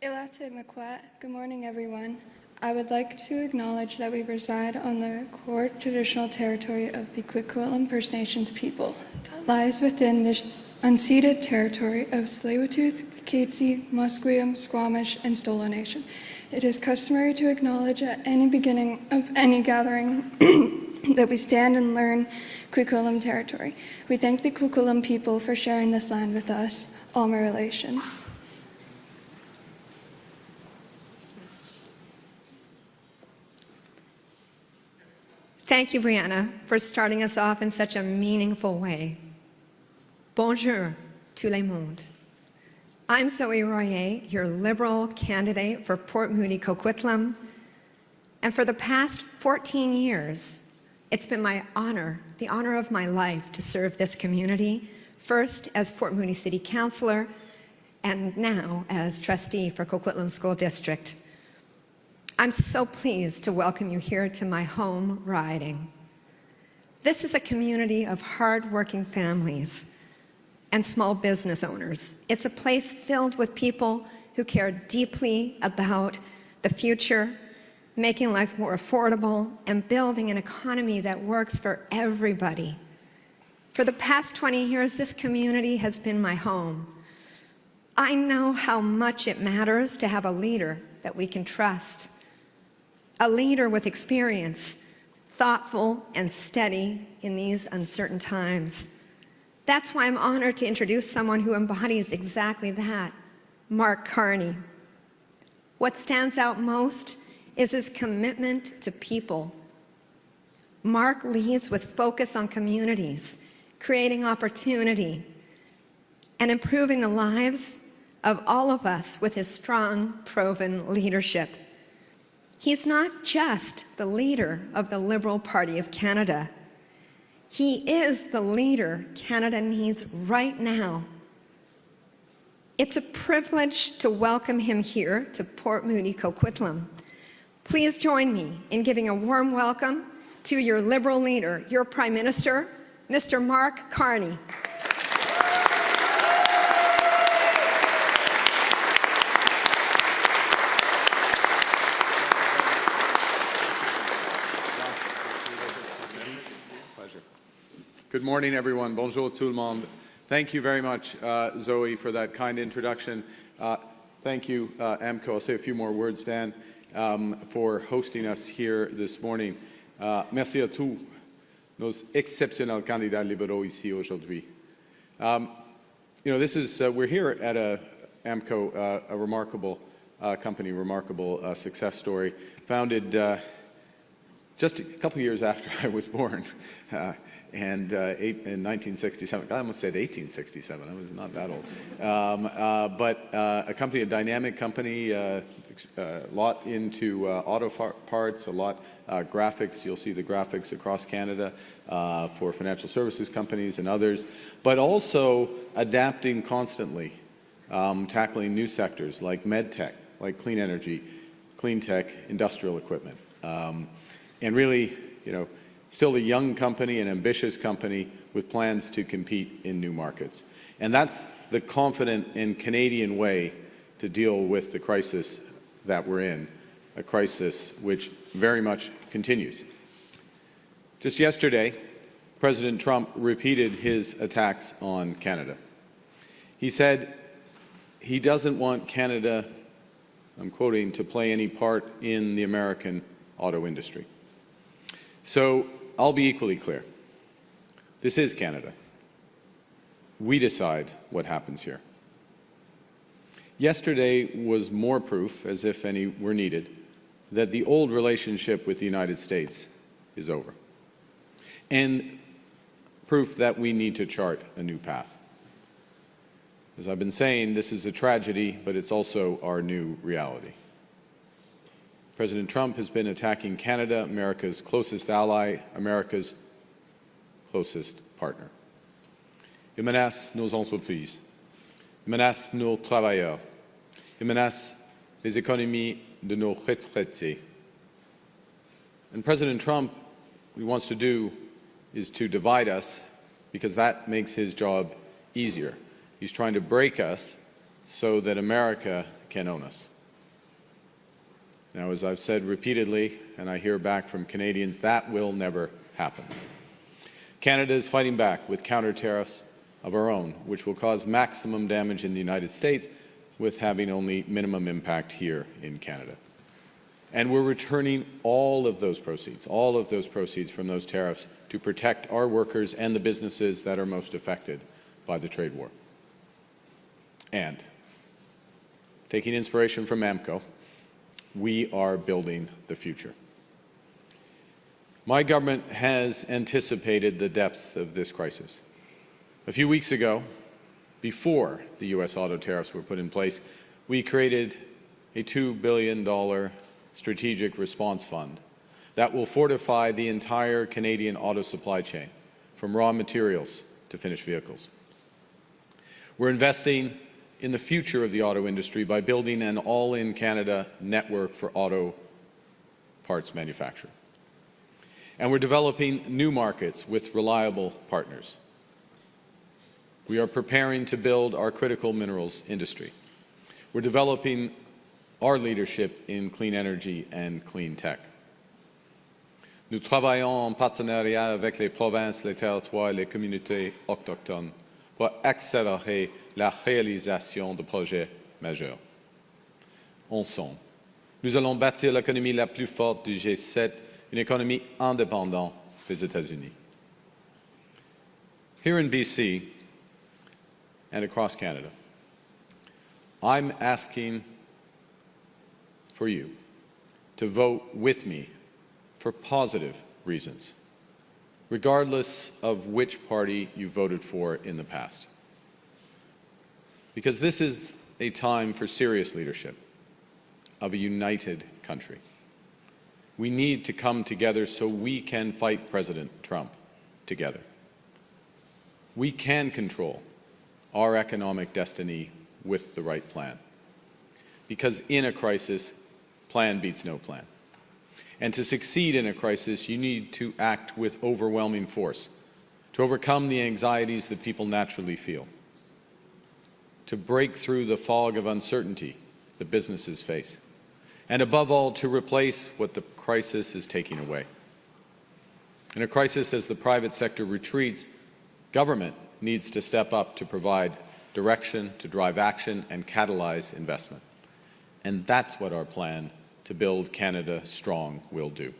Ilate Makwat, good morning everyone. I would like to acknowledge that we reside on the core traditional territory of the Kwikwetlem First Nations people that lies within the unceded territory of Tsleil-Waututh, Katzie, Musqueam, Squamish, and Stolo Nation. It is customary to acknowledge at any beginning of any gathering that we stand and learn Kwikwetlem territory. We thank the Kwikwetlem people for sharing this land with us, all my relations. Thank you, Brianna, for starting us off in such a meaningful way. Bonjour, tout le monde. I'm Zoe Royer, your Liberal candidate for Port Moody Coquitlam, and for the past 14 years, it's been my honor, the honor of my life, to serve this community, first as Port Moody City Councillor, and now as trustee for Coquitlam School District. I'm so pleased to welcome you here to my home riding. This is a community of hard-working families and small business owners. It's a place filled with people who care deeply about the future, making life more affordable, and building an economy that works for everybody. For the past 20 years, this community has been my home. I know how much it matters to have a leader that we can trust. A leader with experience, thoughtful and steady in these uncertain times. That's why I'm honored to introduce someone who embodies exactly that, Mark Carney. What stands out most is his commitment to people. Mark leads with focus on communities, creating opportunity, and improving the lives of all of us with his strong, proven leadership. He's not just the leader of the Liberal Party of Canada. He is the leader Canada needs right now. It's a privilege to welcome him here to Port Moody Coquitlam. Please join me in giving a warm welcome to your Liberal leader, your Prime Minister, Mr. Mark Carney. Good morning, everyone. Bonjour tout le monde. Thank you very much, Zoe, for that kind introduction. Thank you, AMCO. I'll say a few more words, Dan, for hosting us here this morning. Merci à tous nos exceptionnels candidats libéraux ici aujourd'hui. You know, this is, we're here at AMCO, a remarkable company, remarkable success story, founded just a couple years after I was born. And in 1967, I almost said 1867, I was not that old. But a company, a dynamic company, a lot into auto parts, a lot graphics. You'll see the graphics across Canada for financial services companies and others, but also adapting constantly, tackling new sectors like med tech, like clean energy, clean tech, industrial equipment. And really, you know, still a young company, an ambitious company with plans to compete in new markets. And that's the confident and Canadian way to deal with the crisis that we're in, a crisis which very much continues. Just yesterday, President Trump repeated his attacks on Canada. He said he doesn't want Canada, I'm quoting, to play any part in the American auto industry. So I'll be equally clear. This is Canada. We decide what happens here. Yesterday was more proof, as if any were needed, that the old relationship with the United States is over. And proof that we need to chart a new path. As I've been saying, this is a tragedy, but it's also our new reality. President Trump has been attacking Canada, America's closest ally, America's closest partner. Il menace nos entreprises, il menace nos travailleurs, il menace les économies de nos retraités. And President Trump, what he wants to do is to divide us because that makes his job easier. He's trying to break us so that America can own us. Now, as I've said repeatedly, and I hear back from Canadians, that will never happen. Canada is fighting back with counter tariffs of our own, which will cause maximum damage in the United States with having only minimum impact here in Canada. And we're returning all of those proceeds from those tariffs to protect our workers and the businesses that are most affected by the trade war. And taking inspiration from AMCO, we are building the future. My government has anticipated the depths of this crisis. A few weeks ago, before the U.S. auto tariffs were put in place, we created a $2 billion strategic response fund that will fortify the entire Canadian auto supply chain, from raw materials to finished vehicles. We're investing in the future of the auto industry by building an all-in Canada network for auto parts manufacturing. And we're developing new markets with reliable partners. We are preparing to build our critical minerals industry. We're developing our leadership in clean energy and clean tech. Nous travaillons en partenariat avec les provinces, les territoires et les communautés autochtones pour accélérer la réalisation de projets majeurs. Ensemble, nous allons bâtir l'économie la plus forte du G7, une économie indépendante des États-Unis. Here in BC and across Canada, I'm asking for you to vote with me for positive reasons, regardless of which party you voted for in the past. Because this is a time for serious leadership of a united country. We need to come together so we can fight President Trump together. We can control our economic destiny with the right plan. Because in a crisis, plan beats no plan. And to succeed in a crisis, you need to act with overwhelming force, to overcome the anxieties that people naturally feel, to break through the fog of uncertainty that businesses face, and above all, to replace what the crisis is taking away. In a crisis, as the private sector retreats, government needs to step up to provide direction, to drive action, and catalyze investment. And that's what our plan to build Canada strong will do.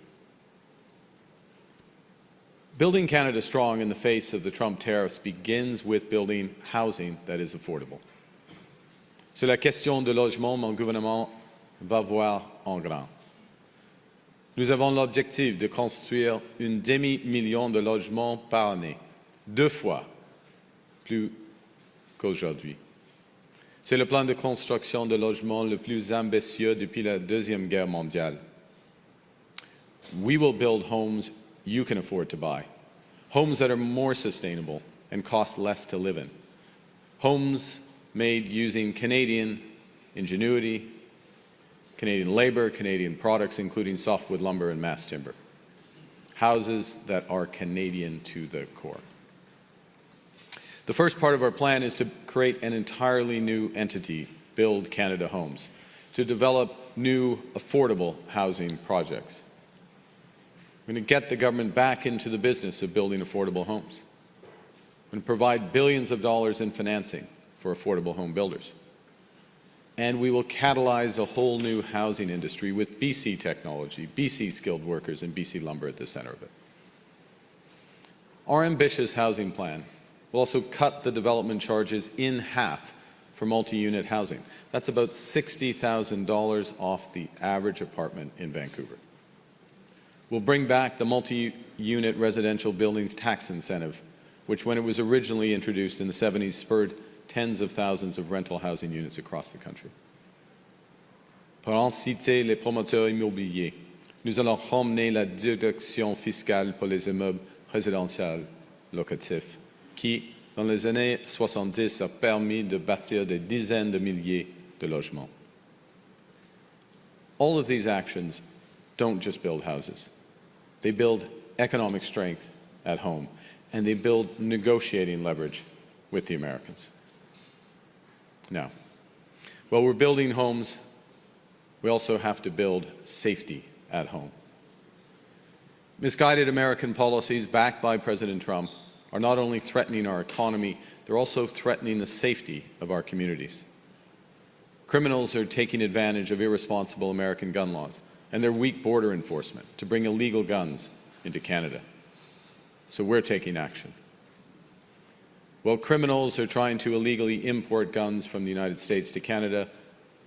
Building Canada strong in the face of the Trump tariffs begins with building housing that is affordable. Sur la question de logement, mon gouvernement va voir en grand. Nous avons l'objectif de construire un demi-million de logements par année, 2 fois plus qu'aujourd'hui. C'est le plan de construction de logements le plus ambitieux depuis la Deuxième Guerre mondiale. We will build homes you can afford to buy, homes that are more sustainable and cost less to live in, homes made using Canadian ingenuity, Canadian labor, Canadian products, including softwood lumber and mass timber, houses that are Canadian to the core. The first part of our plan is to create an entirely new entity, Build Canada Homes, to develop new affordable housing projects. We're going to get the government back into the business of building affordable homes. We're going to provide billions of dollars in financing for affordable home builders. And we will catalyze a whole new housing industry with BC technology, BC skilled workers, and BC lumber at the center of it. Our ambitious housing plan will also cut the development charges in half for multi-unit housing. That's about $60,000 off the average apartment in Vancouver. We'll bring back the multi-unit residential buildings tax incentive, which when it was originally introduced in the 70s spurred tens of thousands of rental housing units across the country. Pour inciter les promoteurs immobiliers, nous allons ramener la déduction fiscale pour les immeubles résidentiels locatifs, qui, dans les années 70, a permis de bâtir des dizaines de milliers de logements. All of these actions don't just build houses. They build economic strength at home, and they build negotiating leverage with the Americans. Now, While we're building homes, we also have to build safety at home. Misguided American policies backed by President Trump are not only threatening our economy, they're also threatening the safety of our communities. Criminals are taking advantage of irresponsible American gun laws and their weak border enforcement to bring illegal guns into Canada. So we're taking action. While criminals are trying to illegally import guns from the United States to Canada,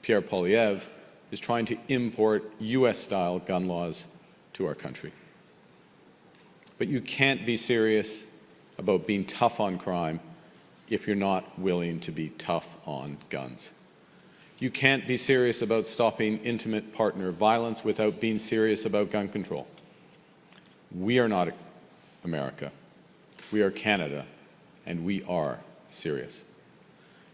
Pierre Poilievre is trying to import US-style gun laws to our country. But you can't be serious about being tough on crime if you're not willing to be tough on guns. You can't be serious about stopping intimate partner violence without being serious about gun control. We are not America. We are Canada, and we are serious.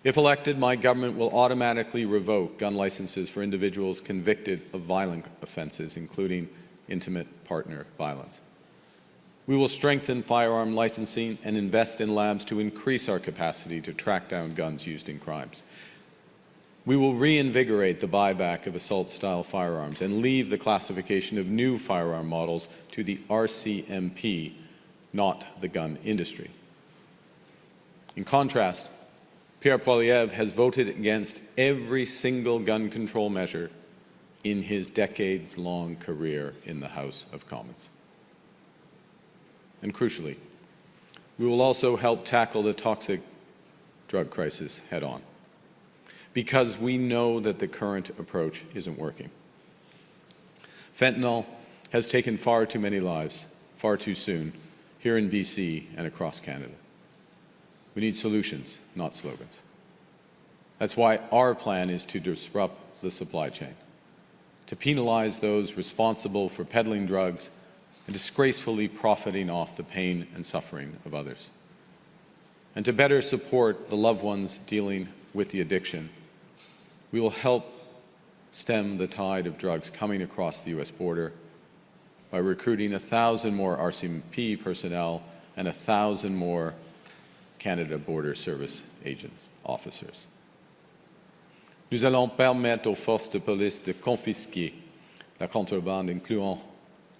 If elected, my government will automatically revoke gun licenses for individuals convicted of violent offenses, including intimate partner violence. We will strengthen firearm licensing and invest in labs to increase our capacity to track down guns used in crimes. We will reinvigorate the buyback of assault-style firearms and leave the classification of new firearm models to the RCMP, not the gun industry. In contrast, Pierre Poilievre has voted against every single gun control measure in his decades-long career in the House of Commons. And crucially, we will also help tackle the toxic drug crisis head-on, because we know that the current approach isn't working. Fentanyl has taken far too many lives, far too soon, here in BC and across Canada. We need solutions, not slogans. That's why our plan is to disrupt the supply chain, to penalize those responsible for peddling drugs and disgracefully profiting off the pain and suffering of others, and to better support the loved ones dealing with the addiction. We will help stem the tide of drugs coming across the U.S. border by recruiting 1,000 more RCMP personnel and 1,000 more Canada Border Service agents, officers. Nous allons permettre aux forces de police de confisquer la contrebande, incluant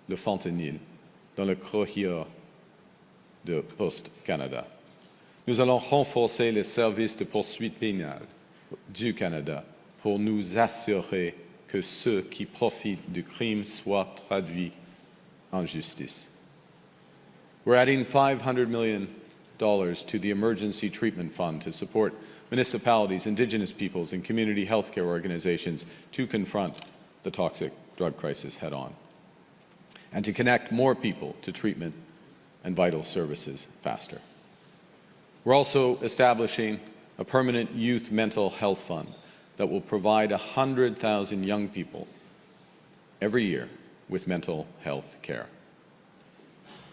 le fentanyl, dans le corridor de Poste Canada. Nous allons renforcer les services de poursuite pénale du Canada pour nous assurer que ceux qui profitent du crime soient traduits en justice. We're adding $500 million to the Emergency Treatment Fund to support municipalities, Indigenous peoples, and community healthcare organizations to confront the toxic drug crisis head-on, and to connect more people to treatment and vital services faster. We're also establishing a permanent youth mental health fund that will provide 100,000 young people every year with mental health care.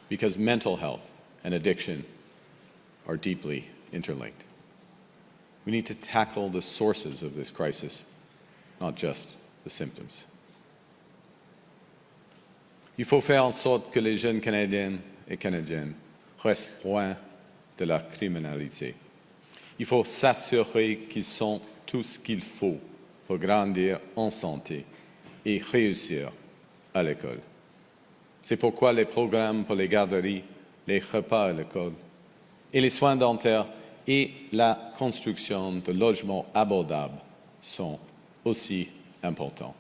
Because mental health and addiction are deeply interlinked. We need to tackle the sources of this crisis, not just the symptoms. Il faut faire en sorte que les jeunes Canadiennes et Canadiennes restent loin de la criminalité. Il faut s'assurer qu'ils ont tout ce qu'il faut pour grandir en santé et réussir à l'école. C'est pourquoi les programmes pour les garderies, les repas à l'école et les soins dentaires et la construction de logements abordables sont aussi importants.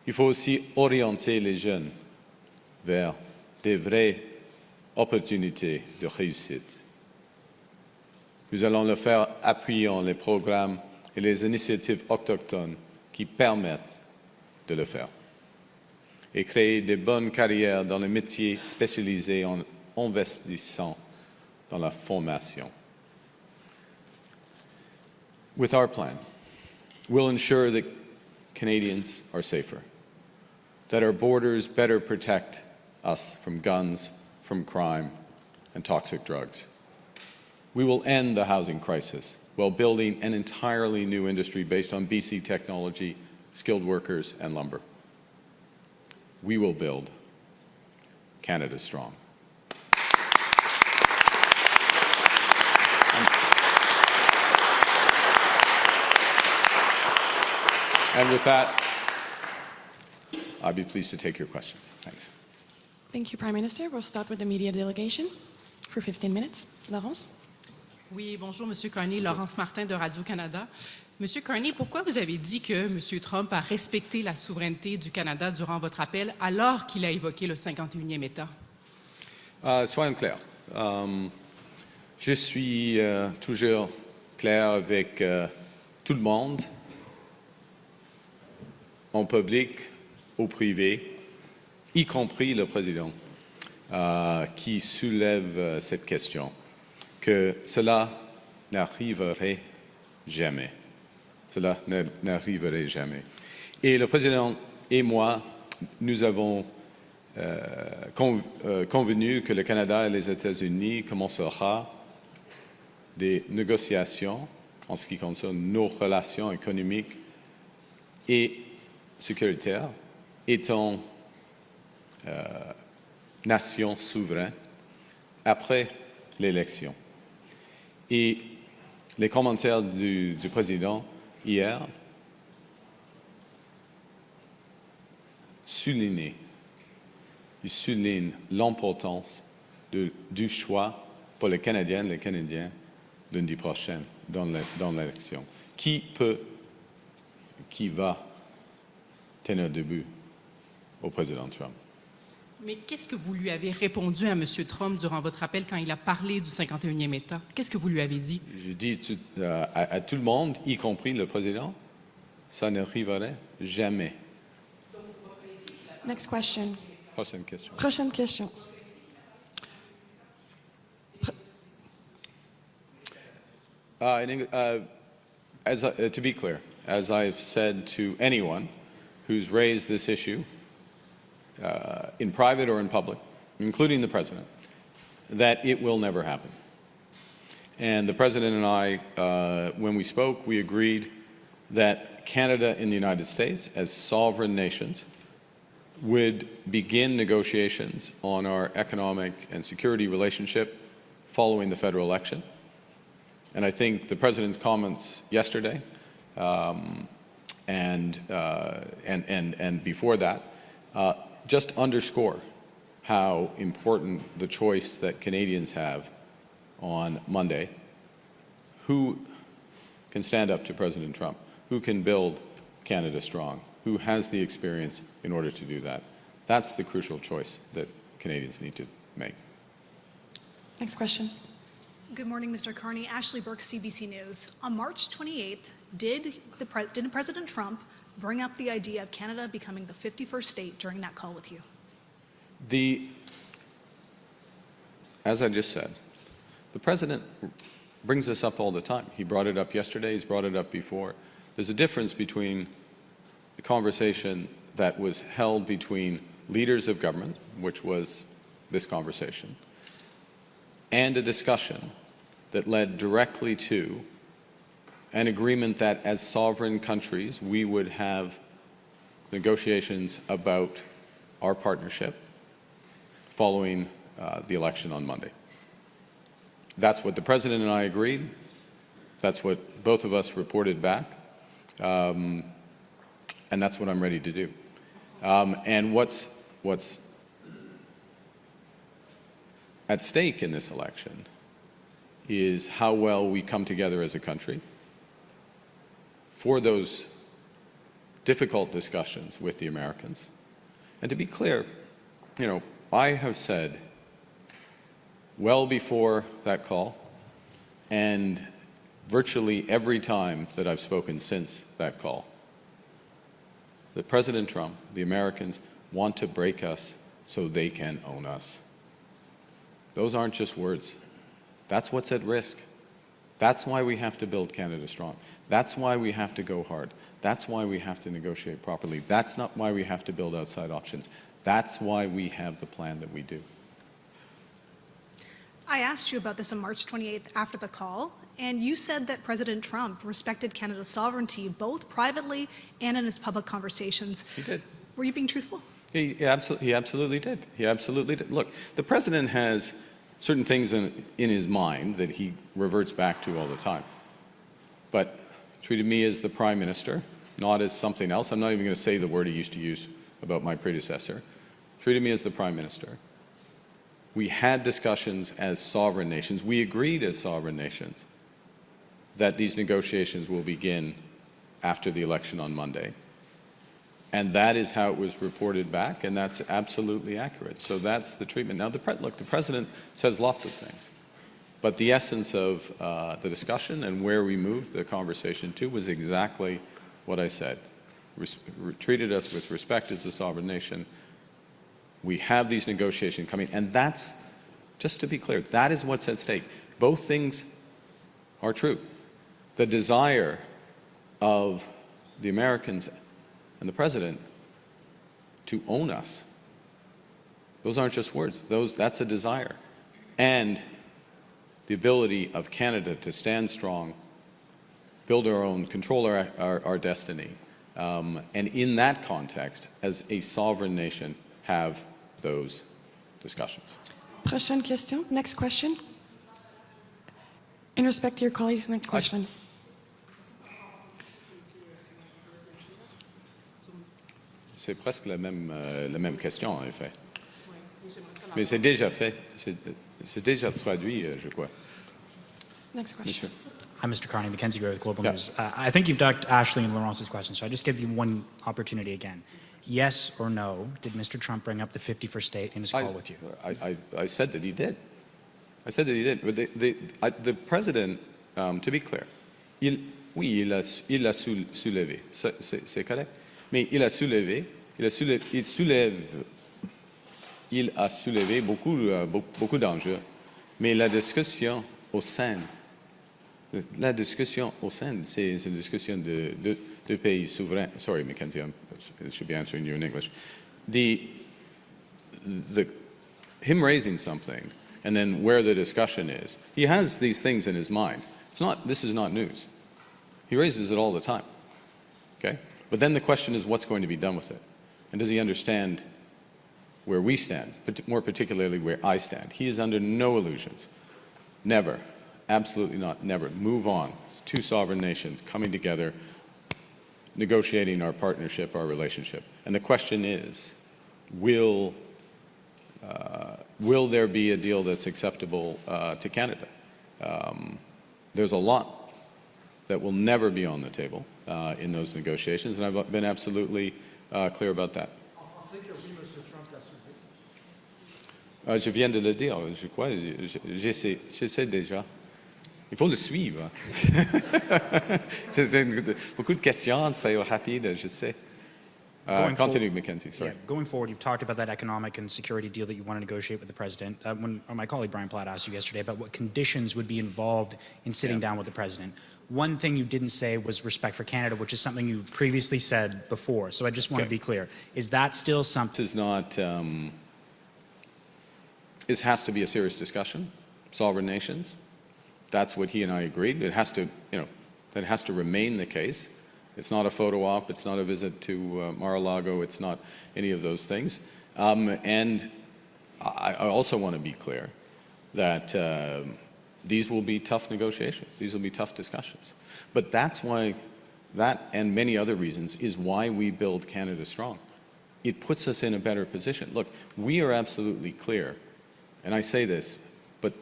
Il faut aussi orienter les jeunes vers des vraies opportunités de réussite. Nous allons le faire appuyant les programmes et les initiatives autochtones qui permettent de le faire, et créer de bonnes carrières dans les métiers spécialisés en investissant dans la formation. With our plan, we'll ensure that Canadians are safer, that our borders better protect us from guns, from crime, and toxic drugs. We will end the housing crisis while building an entirely new industry based on BC technology, skilled workers, and lumber. We will build Canada strong. And with that, I'd be pleased to take your questions. Thanks. Thank you, Prime Minister. We'll start with the media delegation for 15 minutes. Laurence? Oui, bonjour, Monsieur Carney, Laurence Martin de Radio-Canada. Monsieur Carney, pourquoi vous avez dit que Monsieur Trump a respecté la souveraineté du Canada durant votre appel alors qu'il a évoqué le 51e État? Soyons clairs. Je suis toujours clair avec tout le monde, en public, au privé, y compris le président, qui soulève cette question, que cela n'arriverait jamais. Cela n'arriverait jamais. Et le président et moi, nous avons convenu que le Canada et les États-Unis commenceront des négociations en ce qui concerne nos relations économiques et sécuritaires, étant nation souveraine après l'élection. Et les commentaires du président hier soulignent l'importance du choix pour les Canadiennes et les Canadiens lundi prochain dans l'élection. Qui va tenir debout au président Trump? Mais qu'est-ce que vous lui avez répondu à Monsieur Trump durant votre appel quand il a parlé du 51e État? Qu'est-ce que vous lui avez dit? Je dis à tout le monde, y compris le président, ça n'arriverait jamais. Next question. Prochaine question. Prochaine question. To be clear, as I've said to anyone who's raised this issue, in private or in public, including the President, that it will never happen. And the President and I, when we spoke, we agreed that Canada and the United States, as sovereign nations, would begin negotiations on our economic and security relationship following the federal election. And I think the President's comments yesterday and before that just underscore how important the choice that Canadians have on Monday. Who can stand up to President Trump? Who can build Canada strong? Who has the experience in order to do that? That's the crucial choice that Canadians need to make. Next question. Good morning, Mr. Carney. Ashley Burke, CBC News. On March 28th, did President Trump bring up the idea of Canada becoming the 51st state during that call with you? As I just said, the President brings this up all the time. He brought it up yesterday, he's brought it up before. There's a difference between the conversation that was held between leaders of government, which was this conversation, and a discussion that led directly to an agreement that as sovereign countries we would have negotiations about our partnership following the election on Monday. That's what the President and I agreed. That's what both of us reported back. And that's what I'm ready to do. And what's at stake in this election is how well we come together as a country for those difficult discussions with the Americans. And to be clear, I have said well before that call and virtually every time that I've spoken since that call that President Trump, the Americans, want to break us so they can own us. Those aren't just words. That's what's at risk. That's why we have to build Canada strong. That's why we have to go hard. That's why we have to negotiate properly. That's not why we have to build outside options. That's why we have the plan that we do. I asked you about this on March 28th after the call, and you said that President Trump respected Canada's sovereignty both privately and in his public conversations. He did. Were you being truthful? He absolutely did. He absolutely did. Look, the President has certain things in his mind that he reverts back to all the time. But treated me as the Prime Minister not as something else. I'm not even going to say the word he used to use about my predecessor. Treated me as the Prime Minister. We had discussions as sovereign nations. We agreed as sovereign nations that these negotiations will begin after the election on Monday. And that is how it was reported back, and that's absolutely accurate. So that's the treatment. Now, look, the President says lots of things, but the essence of the discussion and where we moved the conversation to was exactly what I said. Treated us with respect as a sovereign nation. We have these negotiations coming, and that's, just to be clear, that is what's at stake. Both things are true. The desire of the Americans and the President to own us, those aren't just words, that's a desire. And the ability of Canada to stand strong, build our own, control our destiny, and in that context, as a sovereign nation, have those discussions. Prochaine question. Next question. In respect to your colleagues, next question. C'est presque la même question, en effet. Mais c'est déjà fait. C'est déjà traduit, je crois. Next question. Monsieur. Hi, Mr. Carney, Mackenzie Gray with Global Yeah. News. I think you've ducked Ashley and Laurence's question, so I just give you one opportunity again. Yes or no, did Mr. Trump bring up the 51st state in his call with you? I said that he did. I said that he did. But the President, to be clear, oui, il a soulevé, c'est correct, mais il a soulevé beaucoup d'enjeux, mais la discussion au sein, c'est une discussion de pays souverains. Sorry, Mackenzie, I should be answering you in English. Him raising something and then where the discussion is, he has these things in his mind. This is not news. He raises it all the time, okay? But then the question is what's going to be done with it? And does he understand where we stand, but more particularly where I stand? He is under no illusions. Never, absolutely not, never. Move on. It's two sovereign nations coming together, negotiating our partnership, our relationship. And the question is, will there be a deal that's acceptable to Canada? There's a lot that will never be on the table in those negotiations, and I've been absolutely clear about that. Je viens de le dire, je crois, je sais déjà. Il faut le suivre. Beaucoup de questions, très rapides, je sais. Continue, Mackenzie, sorry. Yeah, going forward, you've talked about that economic and security deal that you want to negotiate with the President. When my colleague Brian Platt asked you yesterday about what conditions would be involved in sitting down with the President, one thing you didn't say was respect for Canada, which is something you previously said before. So I just want to be clear. Is that still something? This is not... This has to be a serious discussion, sovereign nations. That's what he and I agreed. It has to, that has to remain the case. It's not a photo op. It's not a visit to Mar-a-Lago. It's not any of those things. And I also want to be clear that these will be tough negotiations. These will be tough discussions. But that's why, that and many other reasons, is why we build Canada strong. It puts us in a better position. Look, we are absolutely clear. And I say this, but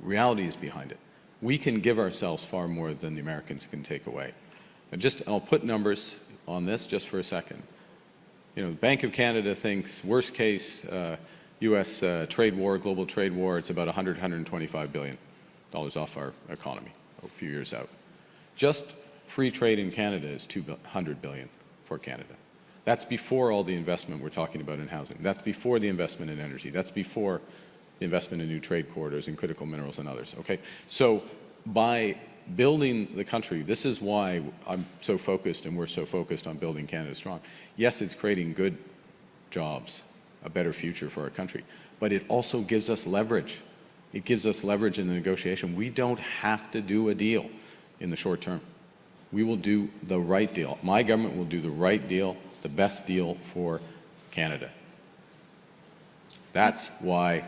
reality is behind it. We can give ourselves far more than the Americans can take away. And I'll put numbers on this just for a second. The Bank of Canada thinks worst case U.S. trade war, global trade war, it's about $125 billion off our economy a few years out. Just free trade in Canada is $200 billion for Canada. That's before all the investment we're talking about in housing. That's before the investment in energy. That's before the investment in new trade corridors and critical minerals and others, okay? So by building the country, this is why I'm so focused and we're so focused on building Canada strong. Yes, it's creating good jobs, a better future for our country, but it also gives us leverage. It gives us leverage in the negotiation. We don't have to do a deal in the short term. We will do the right deal. My government will do the right deal, the best deal for Canada. That's why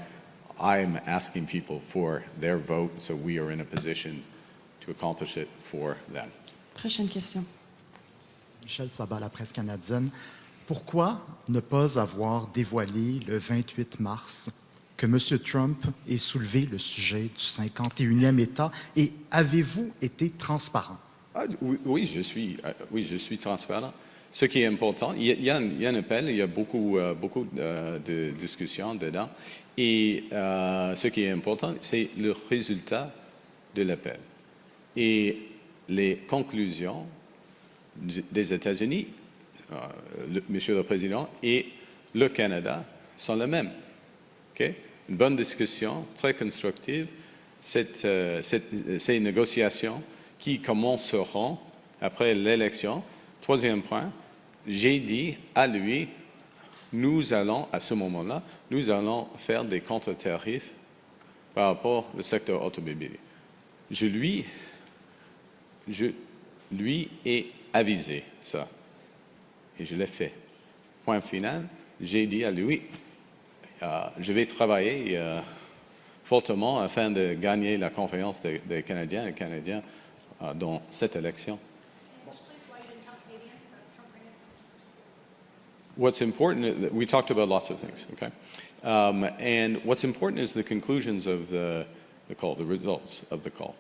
I'm asking people for their vote, so we are in a position to accomplish it for them. Prochaine question. Michel Sabat, la presse canadienne. Pourquoi ne pas avoir dévoilé le 28 mars que M. Trump ait soulevé le sujet du 51e État et avez-vous été transparent? Oui, je suis transparent. Ce qui est important, il y a un appel, il y a beaucoup de discussions dedans. Et ce qui est important, c'est le résultat de l'appel. Et les conclusions des États-Unis, Monsieur le Président, et le Canada sont les mêmes. Okay? Une bonne discussion, très constructive. Ces négociations qui commenceront après l'élection. Troisième point, j'ai dit à lui, nous allons, à ce moment-là, nous allons faire des contre-tarifs par rapport au secteur automobile. Je lui ai avisé ça. Et je l'ai fait. Point final, j'ai dit à lui, je vais travailler fortement afin de gagner la confiance des Canadiens et Canadiens dans cette élection. What's important, we talked about lots of things, okay? And what's important is the conclusions of the call, the results of the call.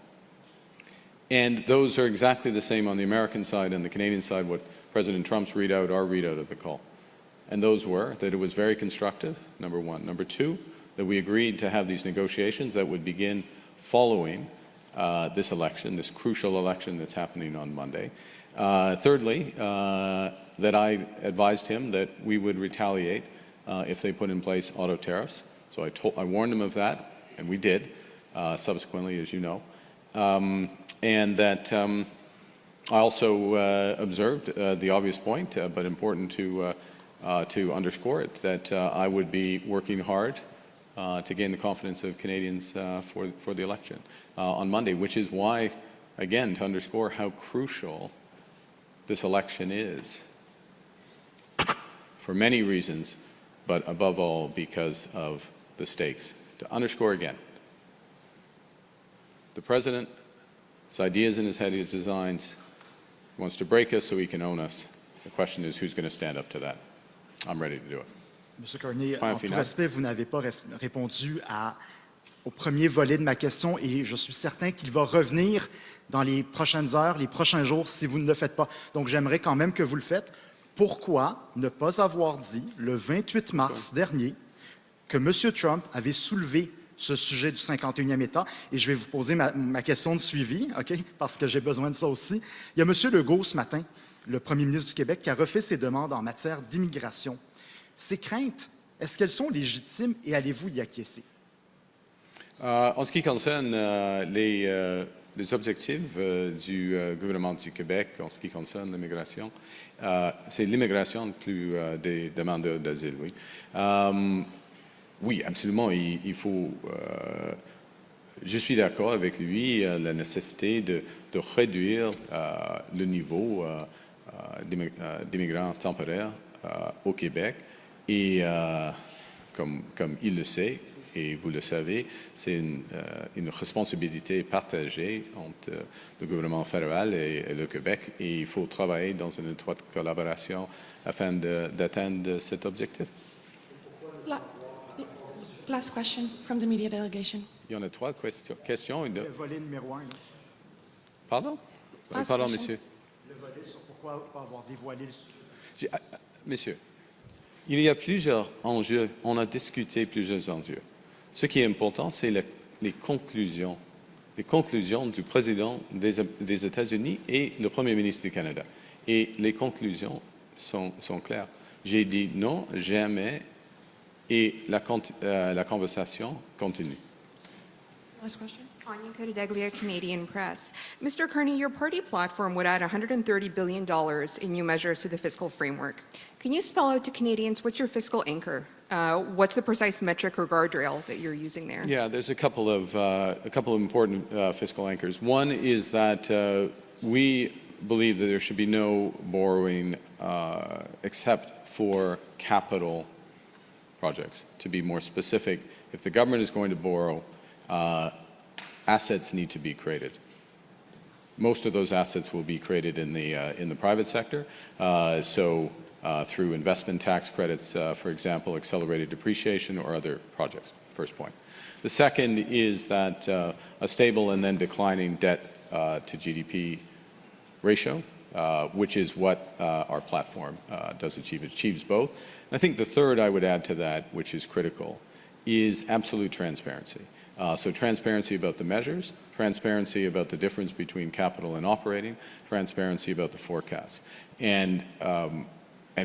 And those are exactly the same on the American side and the Canadian side, what President Trump's readout, our readout of the call. And those were that it was very constructive, number one. Number two, that we agreed to have these negotiations that would begin following this election, this crucial election that's happening on Monday. Thirdly, that I advised him that we would retaliate if they put in place auto tariffs. So I warned him of that, and we did, subsequently, as you know. And that I also observed the obvious point, but important to underscore it, that I would be working hard to gain the confidence of Canadians for the election on Monday, which is why, again, to underscore how crucial this election is, for many reasons, but above all because of the stakes. To underscore again, the President, his ideas in his head, his designs, wants to break us so he can own us. The question is, who's going to stand up to that? I'm ready to do it. M. Carney, en tout respect, vous n'avez pas répondu au premier volet de ma question et je suis certain qu'il va revenir dans les prochaines heures, les prochains jours, si vous ne le faites pas. Donc, j'aimerais quand même que vous le faites. Pourquoi ne pas avoir dit, le 28 mars dernier, que M. Trump avait soulevé ce sujet du 51e État? Et je vais vous poser ma question de suivi, OK, parce que j'ai besoin de ça aussi. Il y a M. Legault, ce matin, le premier ministre du Québec, qui a refait ses demandes en matière d'immigration. Ces craintes, est-ce qu'elles sont légitimes et allez-vous y acquiescer? En ce qui concerne les objectifs du gouvernement du Québec en ce qui concerne l'immigration, c'est l'immigration plus des demandeurs d'asile, oui. Oui, absolument, il faut... je suis d'accord avec lui, la nécessité de réduire le niveau d'immigrants temporaires au Québec. Et comme il le sait, et vous le savez, c'est une responsabilité partagée entre le gouvernement fédéral et le Québec. Et il faut travailler dans une étroite collaboration afin d'atteindre cet objectif. Last question from the media delegation. Il y en a trois questions. Le volet numéro 1. Pardon? Pardon, monsieur. Le volet sur pourquoi ne pas avoir dévoilé le sujet. Monsieur, il y a plusieurs enjeux. On a discuté plusieurs enjeux. Ce qui est important, c'est les conclusions. Les conclusions du président des États-Unis et le premier ministre du Canada. Et les conclusions sont claires. J'ai dit non, jamais, et la conversation continue. Last question. Anya Codeglia, Canadian Press. Mr. Carney, your party platform would add $130 billion in new measures to the fiscal framework. Can you spell out to Canadians what's your fiscal anchor? What's the precise metric or guardrail that you're using there? Yeah, there's a couple of important fiscal anchors. One is that we believe that there should be no borrowing except for capital projects. To be more specific, if the government is going to borrow, assets need to be created. most of those assets will be created in the private sector. Through investment tax credits, for example, accelerated depreciation or other projects, first point. The second is that a stable and then declining debt to GDP ratio, which is what our platform does achieve. It achieves both. And I think the third I would add to that, which is critical, is absolute transparency. So transparency about the measures, transparency about the difference between capital and operating, transparency about the forecasts. And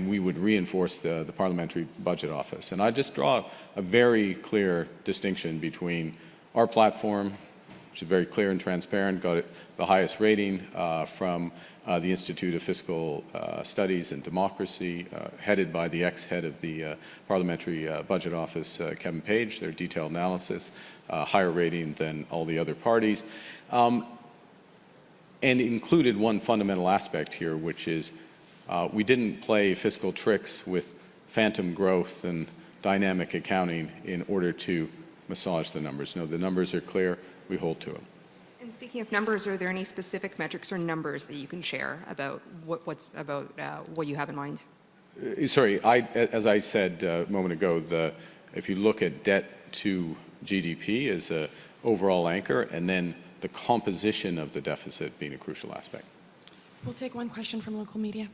we would reinforce the Parliamentary Budget Office. And I just draw a very clear distinction between our platform, which is very clear and transparent, got the highest rating from the Institute of Fiscal Studies and Democracy, headed by the ex-head of the Parliamentary Budget Office, Kevin Page, their detailed analysis, higher rating than all the other parties, and included one fundamental aspect here, which is we didn't play fiscal tricks with phantom growth and dynamic accounting in order to massage the numbers. No, the numbers are clear. We hold to them. And speaking of numbers, are there any specific metrics or numbers that you can share about what you have in mind? Sorry, as I said a moment ago, if you look at debt to GDP as an overall anchor, and then the composition of the deficit being a crucial aspect. We'll take one question from local media.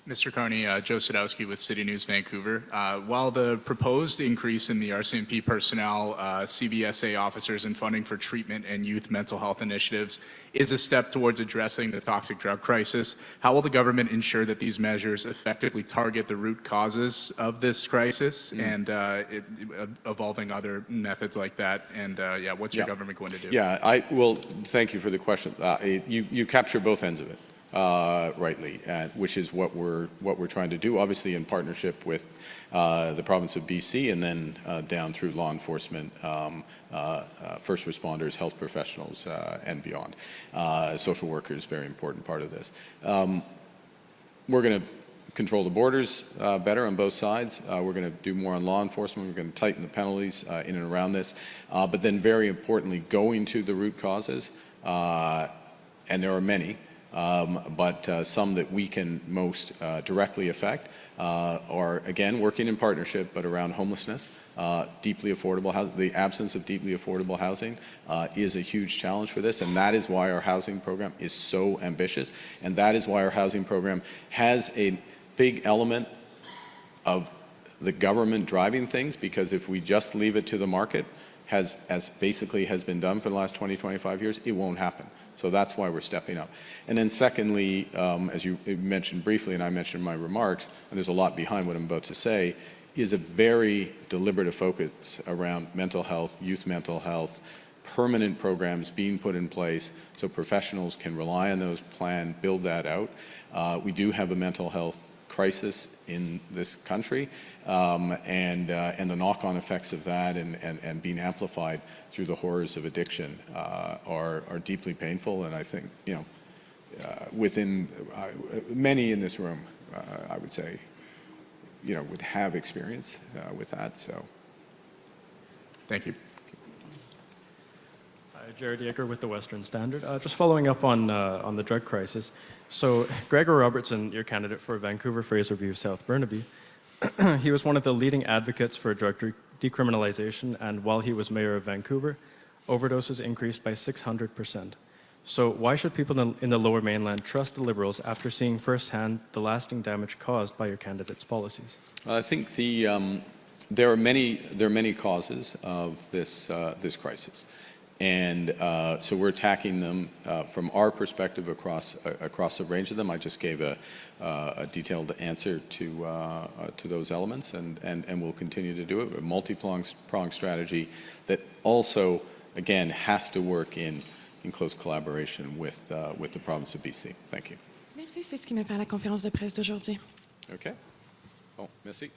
Mr. Carney, Joe Sadowski with City News Vancouver. While the proposed increase in the RCMP personnel, CBSA officers, and funding for treatment and youth mental health initiatives is a step towards addressing the toxic drug crisis, how will the government ensure that these measures effectively target the root causes of this crisis and evolving other methods like that? And what's your government going to do? Yeah, well, thank you for the question. You capture both ends of it. Rightly, which is what we're trying to do, obviously in partnership with the province of BC and then down through law enforcement, first responders, health professionals, and beyond. Social workers, very important part of this. We're going to control the borders better on both sides. We're going to do more on law enforcement. We're going to tighten the penalties in and around this. But then very importantly, going to the root causes, and there are many, but some that we can most directly affect are, again, working in partnership, but around homelessness, deeply affordable housing. The absence of deeply affordable housing is a huge challenge for this, and that is why our housing program is so ambitious, and that is why our housing program has a big element of the government driving things, because if we just leave it to the market, as basically has been done for the last 20, 25 years, it won't happen. So that's why we're stepping up. And then secondly, as you mentioned briefly, and I mentioned in my remarks, and there's a lot behind what I'm about to say, is a very deliberative focus around mental health, youth mental health, permanent programs being put in place so professionals can rely on those, plan, build that out. We do have a mental health crisis in this country, and the knock-on effects of that and being amplified through the horrors of addiction are deeply painful. And I think, within many in this room, I would say, would have experience with that. So, thank you. Jared Yeager with the Western Standard. Just following up on the drug crisis. So Gregor Robertson, your candidate for Vancouver, Fraserview, South Burnaby, he was one of the leading advocates for drug decriminalization, and while he was mayor of Vancouver, overdoses increased by 600%. So why should people in the Lower Mainland trust the Liberals after seeing firsthand the lasting damage caused by your candidate's policies? I think there are many causes of this crisis. And so we're attacking them from our perspective across a range of them. I just gave a detailed answer to those elements, and we'll continue to do it. A multi-pronged strategy that also, again, has to work in close collaboration with the province of BC. Thank you. Merci, c'est ce qui met fin à la conférence de presse d'aujourd'hui. OK. Bon, merci.